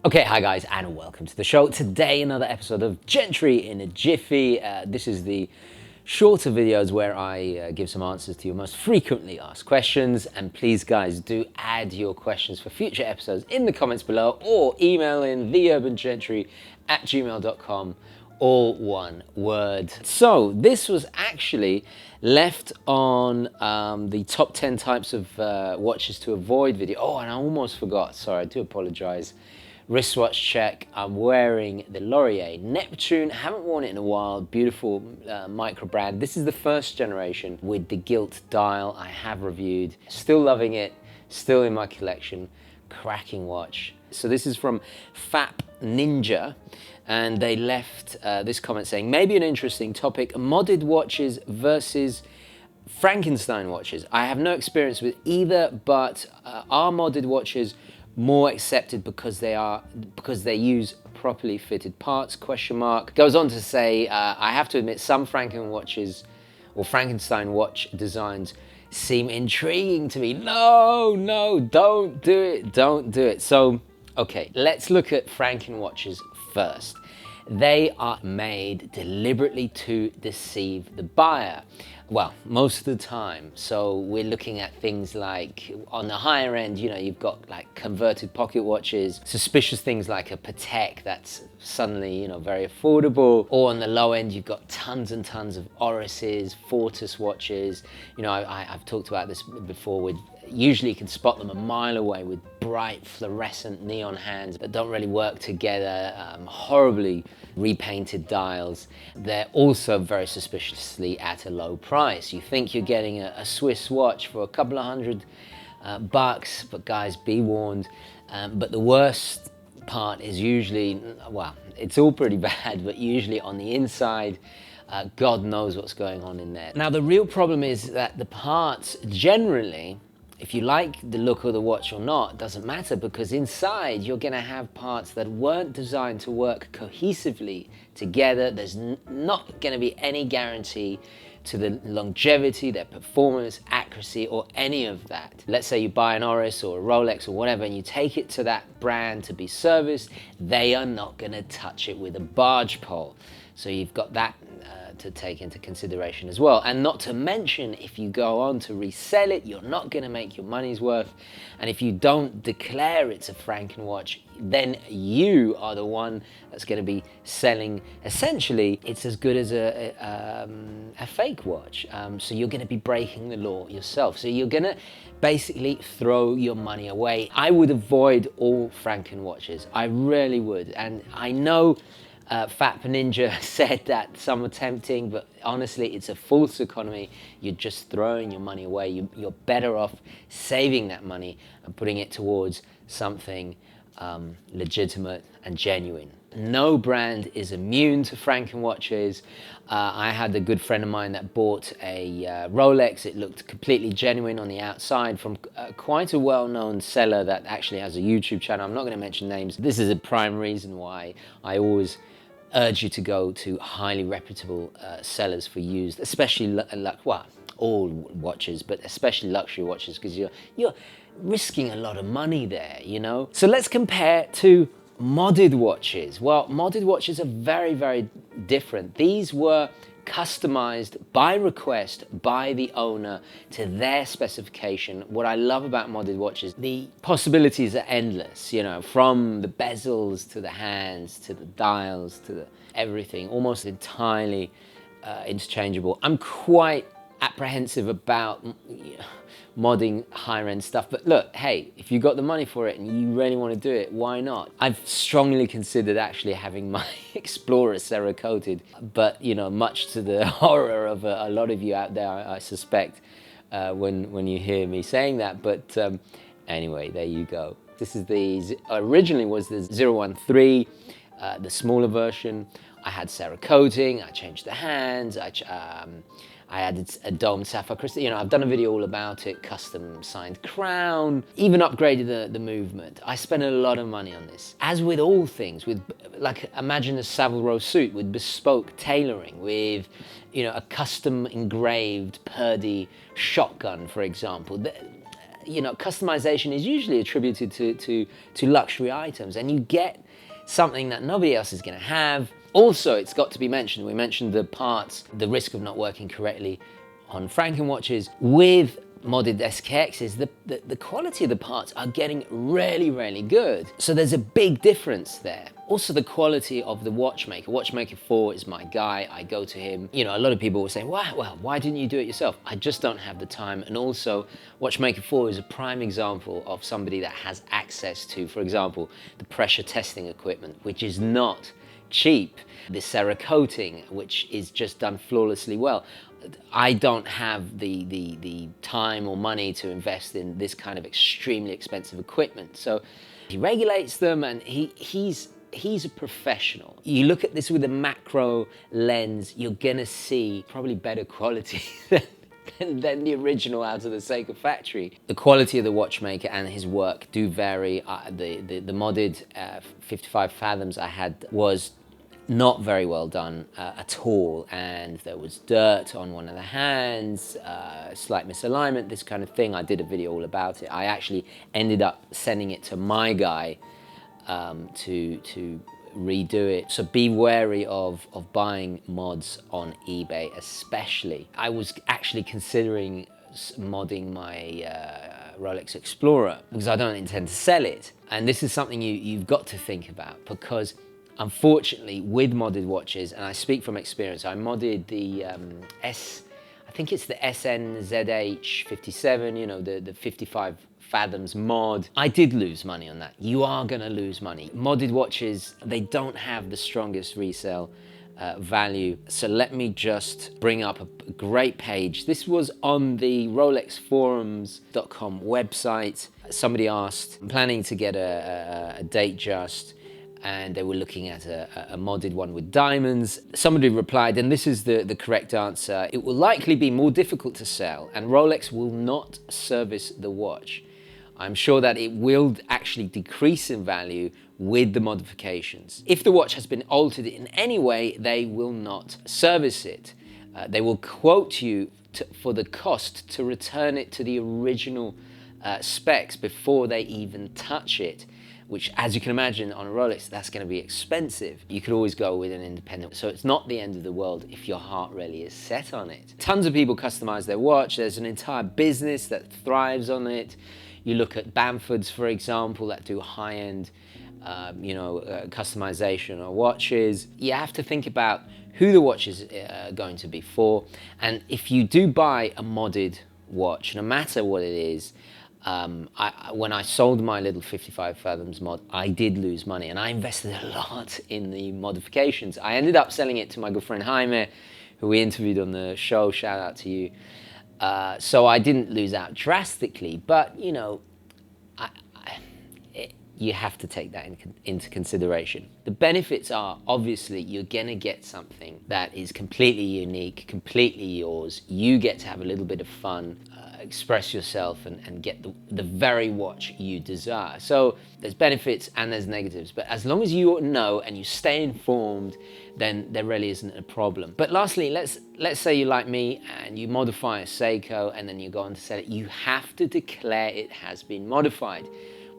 Okay, hi guys, and welcome to the show. Today, another episode of Gentry in a Jiffy. This is the shorter videos where I give some answers to your most frequently asked questions. And please, guys, do add your questions for future episodes in the comments below or email in theurbangentry@gmail.com, all one word. So this was actually left on the top 10 types of watches to avoid video. Oh, and I almost forgot. Sorry, I do apologize. Wristwatch check. I'm wearing the Laurier Neptune. Haven't worn it in a while. Beautiful micro brand. This is the first generation with the gilt dial. I have reviewed. Still loving it. Still in my collection. Cracking watch. So this is from Fap Ninja, and they left this comment saying, maybe an interesting topic, modded watches versus Frankenstein watches. I have no experience with either, but are modded watches more accepted because they use properly fitted parts? Question mark. Goes on to say, I have to admit some Franken watches or Frankenstein watch designs seem intriguing to me. No, don't do it, don't do it. So, okay, let's look at Franken watches first. They are made deliberately to deceive the buyer. Well, most of the time. So we're looking at things like, on the higher end, you know, you've got like converted pocket watches, suspicious things like a Patek that's suddenly, you know, very affordable. Or on the low end, you've got tons and tons of Oris's, Fortis watches. You know, I've talked about this before with, usually you can spot them a mile away with bright fluorescent neon hands that don't really work together, horribly repainted dials. They're also very suspiciously at a low price. You think you're getting a Swiss watch for a couple of $100, but guys, be warned. But the worst part is usually, well, it's all pretty bad, but usually on the inside, God knows what's going on in there. Now, the real problem is that the parts generally, if you like the look of the watch or not, doesn't matter, because inside you're going to have parts that weren't designed to work cohesively together. There's not going to be any guarantee to the longevity, their performance, accuracy, or any of that. Let's say you buy an Oris or a Rolex or whatever, and you take it to that brand to be serviced, they are not going to touch it with a barge pole. So you've got that to take into consideration as well. And not to mention, if you go on to resell it, you're not going to make your money's worth. And if you don't declare it's a Franken watch, then you are the one that's going to be selling. Essentially, it's as good as a fake watch. So you're going to be breaking the law yourself. So you're going to basically throw your money away. I would avoid all Franken watches. I really would. And I know Fat Ninja said that some are tempting, but honestly, it's a false economy. You're just throwing your money away. You're better off saving that money and putting it towards something legitimate and genuine. No brand is immune to Franken watches. I had a good friend of mine that bought a Rolex. It looked completely genuine on the outside from quite a well-known seller that actually has a YouTube channel. I'm not going to mention names. This is a prime reason why I always urge you to go to highly reputable sellers for used, especially well, all watches, but especially luxury watches, because you're risking a lot of money there, you know. So let's compare to modded watches. Well, modded watches are very, very different. These were customized by request by the owner to their specification. What I love about modded watches, the possibilities are endless, you know, from the bezels to the hands to the dials to the everything, almost entirely interchangeable. I'm quite apprehensive about modding higher end stuff, but look, hey, if you got the money for it and you really want to do it, why not? I've strongly considered actually having my Explorer Cerakoted, but you know, much to the horror of a lot of you out there, I suspect, when you hear me saying that. But anyway, there you go. This is originally was the 013, the smaller version. I had Cerakoting, I changed the hands, I added a domed sapphire crystal. You know, I've done a video all about it, custom signed crown, even upgraded the movement. I spent a lot of money on this. As with all things, with like, imagine a Savile Row suit with bespoke tailoring, with, you know, a custom engraved Purdy shotgun, for example. you know, customization is usually attributed to luxury items, and you get something that nobody else is going to have. Also, it's got to be mentioned, we mentioned the parts, the risk of not working correctly on Franken watches. With modded SKXs, the quality of the parts are getting really, really good. So there's a big difference there. Also, the quality of the watchmaker. Watchmaker 4 is my guy. I go to him. You know, a lot of people will say, wow, well, why didn't you do it yourself? I just don't have the time. And also, Watchmaker 4 is a prime example of somebody that has access to, for example, the pressure testing equipment, which is not cheap. The Cerakoting, which is just done flawlessly well. I don't have the time or money to invest in this kind of extremely expensive equipment. So he regulates them, and he's a professional. You look at this with a macro lens, you're gonna see probably better quality than the original out of the Seiko factory. The quality of the watchmaker and his work do vary. The modded 55 fathoms I had was not very well done at all, and there was dirt on one of the hands, slight misalignment, this kind of thing. I did a video all about it. I actually ended up sending it to my guy to redo it. So be wary of buying mods on eBay especially. I was actually considering modding my Rolex Explorer because I don't intend to sell it. And this is something you've got to think about, because unfortunately, with modded watches, and I speak from experience, I modded the I think it's the SNZH57, you know, the 55 fathoms mod. I did lose money on that. You are gonna lose money. Modded watches, they don't have the strongest resale value. So let me just bring up a great page. This was on the RolexForums.com website. Somebody asked, I'm planning to get a date just, and they were looking at a modded one with diamonds. Somebody replied, and this is the correct answer: it will likely be more difficult to sell, and Rolex will not service the watch. I'm sure that it will actually decrease in value with the modifications. If the watch has been altered in any way, they will not service it. They will quote you for the cost to return it to the original specs before they even touch it, which, as you can imagine, on a Rolex, that's going to be expensive. You could always go with an independent. So it's not the end of the world if your heart really is set on it. Tons of people customize their watch. There's an entire business that thrives on it. You look at Bamfords, for example, that do high-end customization of watches. You have to think about who the watch is going to be for. And if you do buy a modded watch, no matter what it is, when I sold my little 55 fathoms mod, I did lose money, and I invested a lot in the modifications. I ended up selling it to my good friend Jaime, who we interviewed on the show. Shout out to you. So I didn't lose out drastically, but you know, you have to take that into consideration. The benefits are, obviously, you're gonna get something that is completely unique, completely yours. You get to have a little bit of fun, express yourself, and get the very watch you desire. So there's benefits and there's negatives, but as long as you know and you stay informed, then there really isn't a problem. But lastly, let's say you're like me and you modify a Seiko and then you go on to sell it. You have to declare it has been modified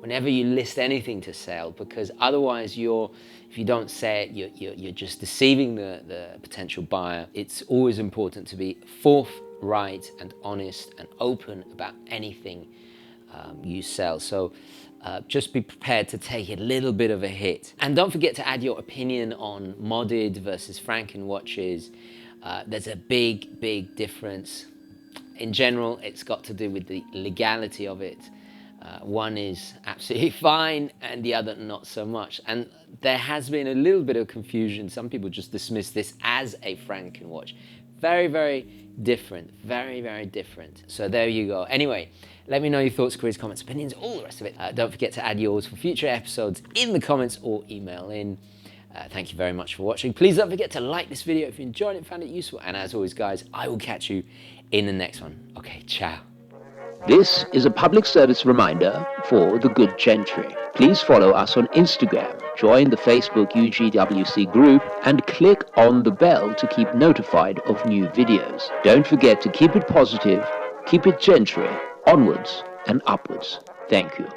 whenever you list anything to sell, because otherwise if you don't say it, you're just deceiving the potential buyer. It's always important to be forthright and honest and open about anything you sell. So just be prepared to take a little bit of a hit. And don't forget to add your opinion on modded versus Franken watches. There's a big difference. In general, it's got to do with the legality of it. One is absolutely fine and the other not so much. And there has been a little bit of confusion. Some people just dismiss this as a Franken watch. Very different, very different. So there you go. Anyway, let me know your thoughts, queries, comments, opinions, all the rest of it. Don't forget to add yours for future episodes in the comments or email in. Thank you very much for watching. Please don't forget to like this video if you enjoyed it and found it useful. And as always, guys, I will catch you in the next one. Okay, ciao. This is a public service reminder for the good Gentry. Please follow us on Instagram, join the Facebook UGWC group, and click on the bell to keep notified of new videos. Don't forget to keep it positive, keep it Gentry, onwards and upwards. Thank you.